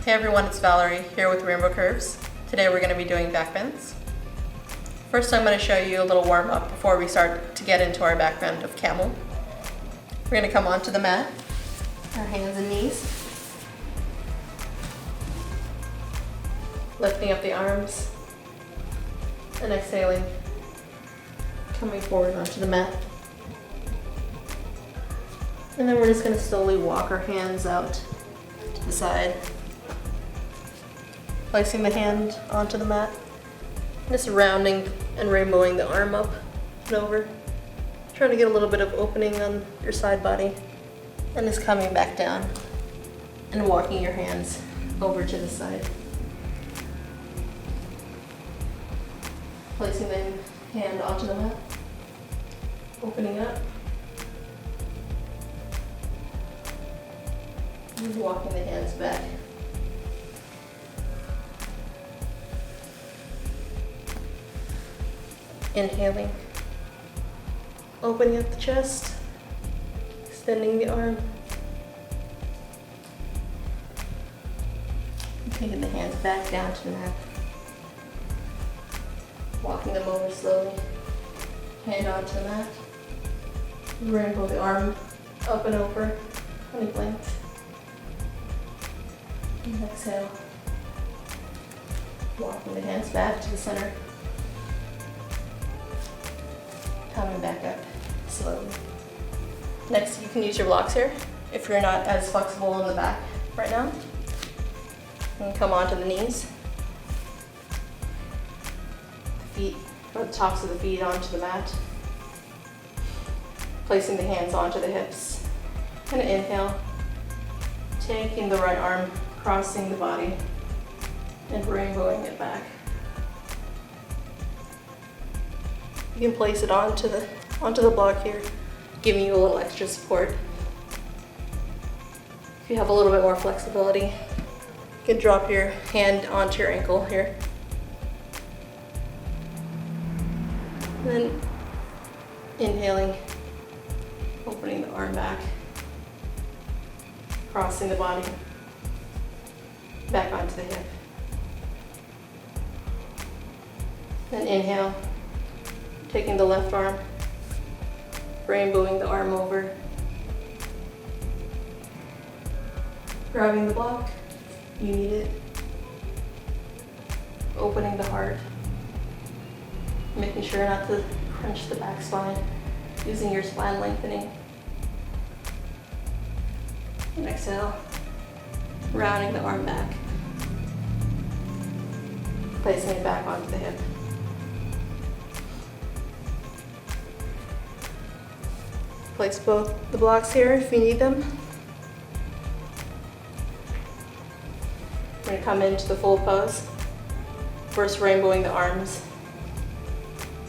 Hey everyone, it's Valerie here with Rainbeau Curves. Today we're going to be doing backbends. First I'm going to show you a little warm up before we start to get into our backbend of Camel. We're going to come onto the mat, our hands and knees, lifting up the arms and exhaling, coming forward onto the mat. And then we're just going to slowly walk our hands out to the side. Placing the hand onto the mat, just rounding and rainbowing the arm up and over. Trying to get a little bit of opening on your side body, and just coming back down and walking your hands over to the side. Placing the hand onto the mat, opening up, and walking the hands back. Inhaling, opening up the chest, extending the arm, and taking the hands back down to the mat, walking them over slowly, hand onto the mat, rainbow the arm up and over, any length, and exhale, walking the hands back to the center. Coming back up slowly. Next, you can use your blocks here if you're not as flexible in the back right now. And come onto the knees, feet, or the tops of the feet onto the mat. Placing the hands onto the hips. And inhale, taking the right arm, crossing the body, and rainbowing it back. You can place it onto the block here, giving you a little extra support. If you have a little bit more flexibility, you can drop your hand onto your ankle here. And then inhaling, opening the arm back, crossing the body, back onto the hip. Then inhale, taking the left arm, rainbowing the arm over, grabbing the block, you need it, opening the heart, making sure not to crunch the back spine, using your spine lengthening, and exhale, rounding the arm back, placing it back onto the hip. Place both the blocks here if you need them. We're going to come into the full pose. First rainbowing the arms,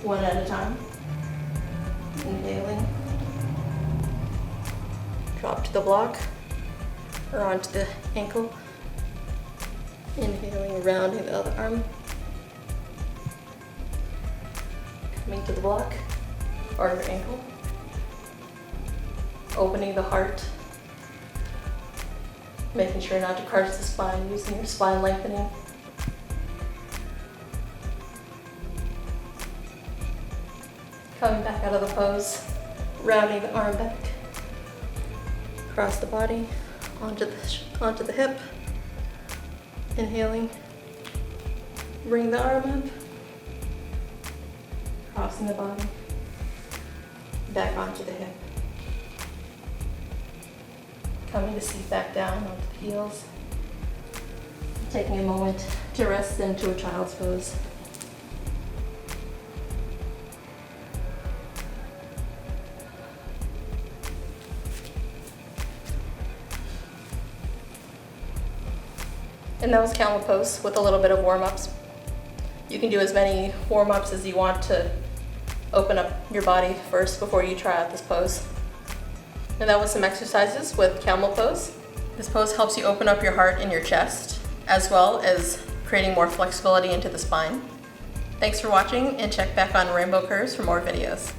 one at a time. Inhaling. Drop to the block or onto the ankle. Inhaling, rounding the other arm. Coming to the block or your ankle. Opening the heart, making sure not to crunch the spine, using your spine lengthening. Coming back out of the pose, rounding the arm back, across the body, onto the hip. Inhaling, bring the arm up, crossing the body, back onto the hip. Coming to seat back down onto the heels. Taking a moment to rest into a child's pose. And that was Camel pose with a little bit of warm-ups. You can do as many warm-ups as you want to open up your body first before you try out this pose. And that was some exercises with Camel pose. This pose helps you open up your heart and your chest, as well as creating more flexibility into the spine. Thanks for watching, and check back on Rainbeau Curves for more videos.